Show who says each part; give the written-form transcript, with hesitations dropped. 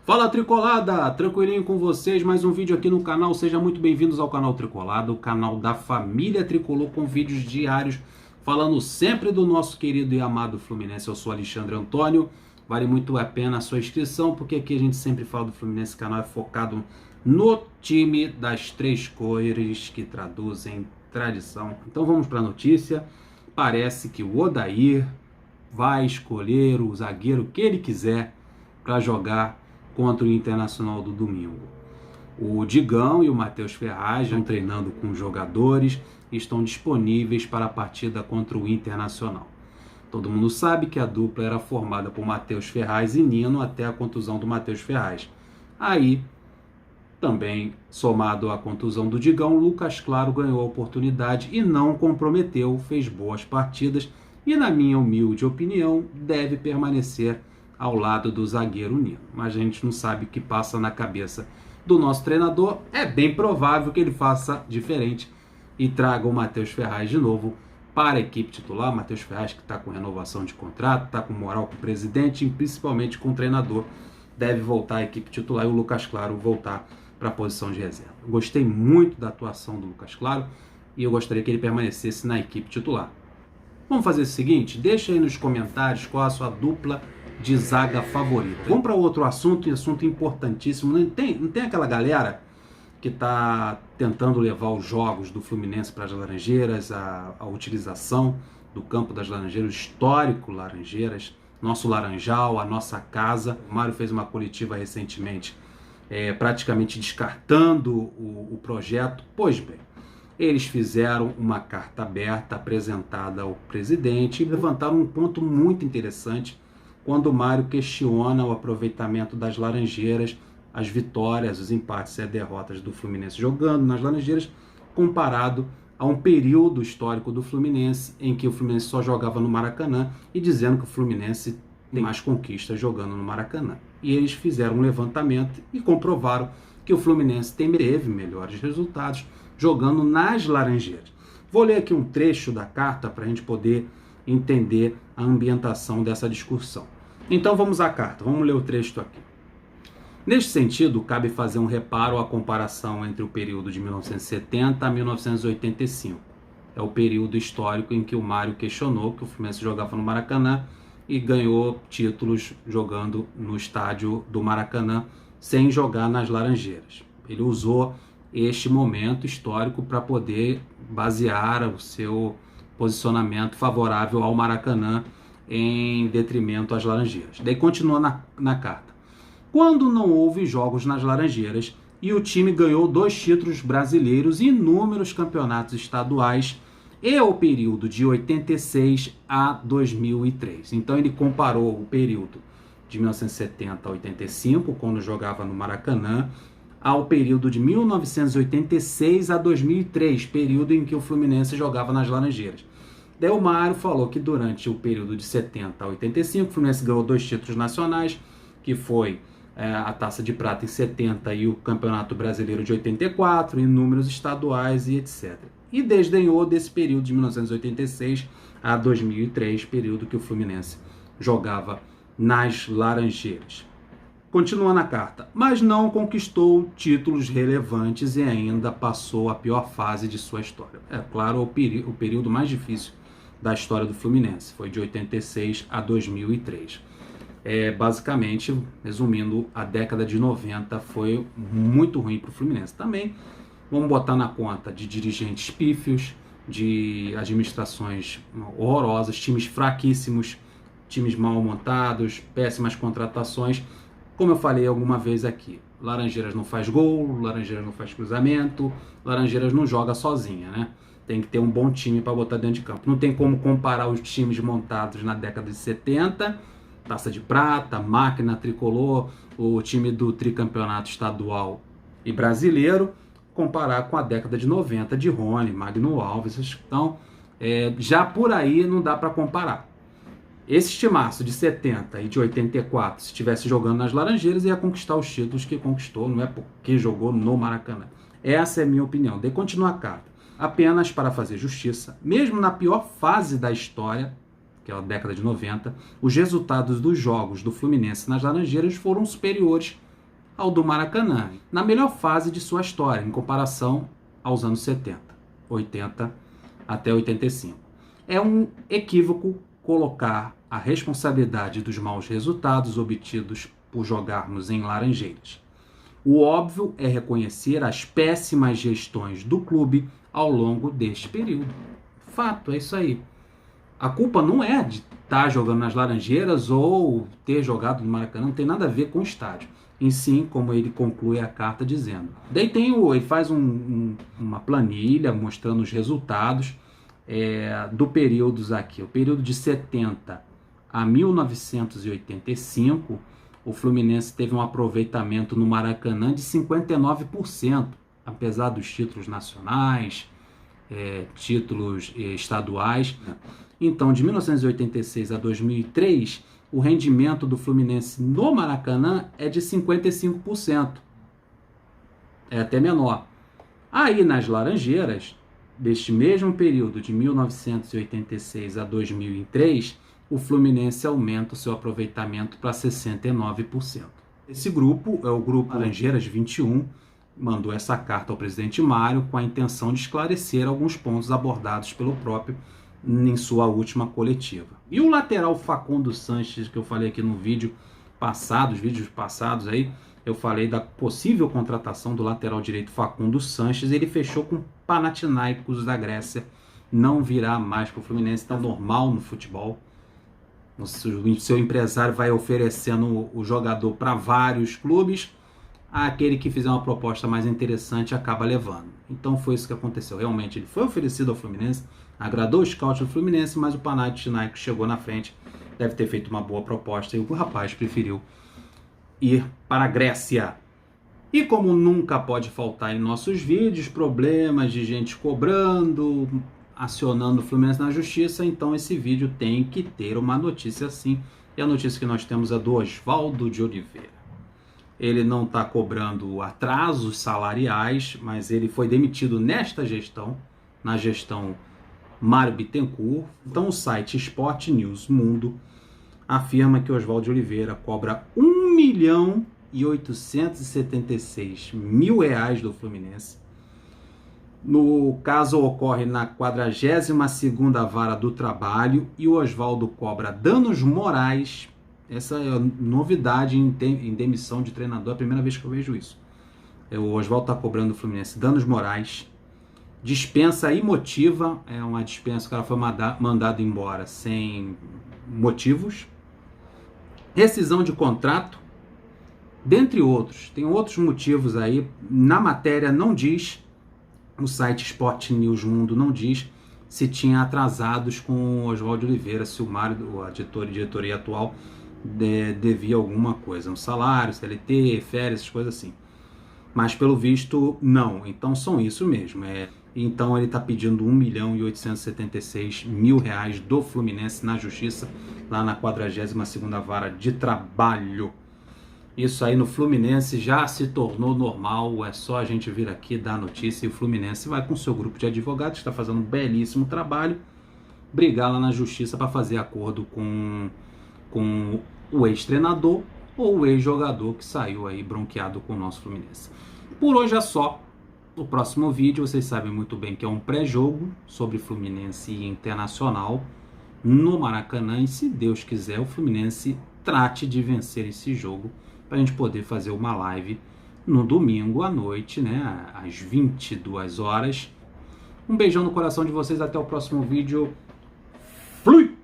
Speaker 1: Fala Tricolada, tranquilinho com vocês, mais um vídeo aqui no canal, sejam muito bem-vindos ao canal Tricolada, o canal da família Tricolor com vídeos diários, falando sempre do nosso querido e amado Fluminense. Eu sou Alexandre Antônio, vale muito a pena a sua inscrição, porque aqui a gente sempre fala do Fluminense, o canal é focado no time das três cores que traduzem tradição. Então vamos para a notícia. Parece que o Odair vai escolher o zagueiro que ele quiser para jogar contra o Internacional do domingo. O Digão e o Matheus Ferraz estão treinando com os jogadores e estão disponíveis para a partida contra o Internacional. Todo mundo sabe que a dupla era formada por Matheus Ferraz e Nino até a contusão do Matheus Ferraz. Aí, também somado à contusão do Digão, Lucas Claro ganhou a oportunidade e não comprometeu, fez boas partidas e, na minha humilde opinião, deve permanecer ao lado do zagueiro Nino. Mas a gente não sabe o que passa na cabeça do nosso treinador. É bem provável que ele faça diferente e traga o Matheus Ferraz de novo para a equipe titular. Matheus Ferraz, que está com renovação de contrato, está com moral com o presidente e principalmente com o treinador, deve voltar à equipe titular e o Lucas Claro voltar para a posição de reserva. Eu gostei muito da atuação do Lucas Claro e eu gostaria que ele permanecesse na equipe titular. Vamos fazer o seguinte, deixa aí nos comentários qual a sua dupla de zaga favorita. Vamos para outro assunto, assunto importantíssimo. Não tem aquela galera que está tentando levar os jogos do Fluminense para as Laranjeiras, a utilização do campo das Laranjeiras, o histórico Laranjeiras, nosso Laranjal, a nossa casa. O Mário fez uma coletiva recentemente, praticamente descartando o projeto. Pois bem, eles fizeram uma carta aberta apresentada ao presidente e levantaram um ponto muito interessante quando o Mário questiona o aproveitamento das Laranjeiras, as vitórias, os empates e as derrotas do Fluminense jogando nas Laranjeiras, comparado a um período histórico do Fluminense em que o Fluminense só jogava no Maracanã e dizendo que o Fluminense tem mais conquistas jogando no Maracanã. E eles fizeram um levantamento e comprovaram que o Fluminense teve melhores resultados jogando nas Laranjeiras. Vou ler aqui um trecho da carta para a gente poder entender a ambientação dessa discussão. Então vamos à carta, vamos ler o trecho aqui. Neste sentido, cabe fazer um reparo à comparação entre o período de 1970 a 1985. É o período histórico em que o Mário questionou que o Fluminense jogava no Maracanã e ganhou títulos jogando no estádio do Maracanã sem jogar nas Laranjeiras. Ele usou este momento histórico para poder basear o seu posicionamento favorável ao Maracanã em detrimento às Laranjeiras. Daí continua na carta. Quando não houve jogos nas Laranjeiras e o time ganhou 2 títulos brasileiros e inúmeros campeonatos estaduais, é o período de 86 a 2003. Então ele comparou o período de 1970 a 85, quando jogava no Maracanã, ao período de 1986 a 2003, período em que o Fluminense jogava nas Laranjeiras. Daí o Mário falou que durante o período de 70 a 85, o Fluminense ganhou 2 títulos nacionais, que foi a Taça de Prata em 70 e o Campeonato Brasileiro de 84, inúmeros estaduais e etc. E desdenhou desse período de 1986 a 2003, período que o Fluminense jogava nas Laranjeiras. Continua na carta, mas não conquistou títulos relevantes e ainda passou a pior fase de sua história. É claro, o período mais difícil da história do Fluminense, foi de 86 a 2003. Basicamente, resumindo, a década de 90 foi muito ruim para o Fluminense. Também vamos botar na conta de dirigentes pífios, de administrações horrorosas, times fraquíssimos, times mal montados, péssimas contratações. Como eu falei alguma vez aqui, Laranjeiras não faz gol, Laranjeiras não faz cruzamento, Laranjeiras não joga sozinha, né? Tem que ter um bom time para botar dentro de campo. Não tem como comparar os times montados na década de 70, Taça de Prata, Máquina Tricolor, o time do tricampeonato estadual e brasileiro, comparar com a década de 90 de Rony, Magno Alves. Então, já por aí não dá para comparar. Esse timaço de 70 e de 84, se estivesse jogando nas Laranjeiras, ia conquistar os títulos que conquistou, não é porque jogou no Maracanã. Essa é a minha opinião. Daí continua a carta. Apenas para fazer justiça, mesmo na pior fase da história, que é a década de 90, os resultados dos jogos do Fluminense nas Laranjeiras foram superiores ao do Maracanã, na melhor fase de sua história, em comparação aos anos 70, 80 até 85. É um equívoco colocar a responsabilidade dos maus resultados obtidos por jogarmos em Laranjeiras. O óbvio é reconhecer as péssimas gestões do clube ao longo deste período. Fato, é isso aí. A culpa não é de estar jogando nas Laranjeiras ou ter jogado no Maracanã, não tem nada a ver com o estádio. Em si, como ele conclui a carta dizendo. Daí ele faz uma planilha mostrando os resultados do períodos aqui. O período de 70 a 1985, o Fluminense teve um aproveitamento no Maracanã de 59%, apesar dos títulos nacionais, títulos estaduais. Então, de 1986 a 2003, o rendimento do Fluminense no Maracanã é de 55%. É até menor. Aí, nas Laranjeiras, deste mesmo período, de 1986 a 2003, o Fluminense aumenta o seu aproveitamento para 69%. Esse grupo é o Grupo Laranjeiras 21, mandou essa carta ao presidente Mário com a intenção de esclarecer alguns pontos abordados pelo próprio em sua última coletiva. E o lateral Facundo Sanches, que eu falei aqui no vídeo passado, os vídeos passados aí, eu falei da possível contratação do lateral direito Facundo Sanches, ele fechou com Panathinaikos da Grécia, não virá mais para o Fluminense, está normal no futebol. O seu empresário vai oferecendo o jogador para vários clubes, aquele que fizer uma proposta mais interessante acaba levando. Então foi isso que aconteceu. Realmente ele foi oferecido ao Fluminense, agradou o scout do Fluminense, mas o Panathinaikos chegou na frente, deve ter feito uma boa proposta e o rapaz preferiu ir para a Grécia. E como nunca pode faltar em nossos vídeos, problemas de gente cobrando, acionando o Fluminense na justiça, então esse vídeo tem que ter uma notícia sim. E a notícia que nós temos é do Oswaldo de Oliveira. Ele não está cobrando atrasos salariais, mas ele foi demitido nesta gestão, na gestão Mário Bittencourt. Então o site Sport News Mundo afirma que Oswaldo de Oliveira cobra R$1.876.000 do Fluminense. No caso, ocorre na 42ª Vara do Trabalho e o Oswaldo cobra danos morais. Essa é a novidade em demissão de treinador, é a primeira vez que eu vejo isso. O Oswaldo está cobrando do Fluminense danos morais, dispensa imotiva, é uma dispensa, o cara foi mandado embora sem motivos, rescisão de contrato, dentre outros. Tem outros motivos aí, na matéria não diz, o site Sport News Mundo não diz se tinha atrasados com o Oswaldo de Oliveira, se o Mário, a diretoria atual, devia alguma coisa, um salário, CLT, férias, essas coisas assim. Mas pelo visto, não. Então são isso mesmo. Então ele está pedindo R$1.876.000 do Fluminense na justiça, lá na 42ª Vara de Trabalho. Isso aí no Fluminense já se tornou normal, é só a gente vir aqui dar notícia e o Fluminense vai com o seu grupo de advogados, está fazendo um belíssimo trabalho, brigar lá na justiça para fazer acordo com o ex-treinador ou o ex-jogador que saiu aí bronqueado com o nosso Fluminense. Por hoje é só. O próximo vídeo, vocês sabem muito bem que é um pré-jogo sobre Fluminense e Internacional no Maracanã, e se Deus quiser o Fluminense trate de vencer esse jogo para a gente poder fazer uma live no domingo à noite, né, às 22 horas. Um beijão no coração de vocês, até o próximo vídeo. Fui!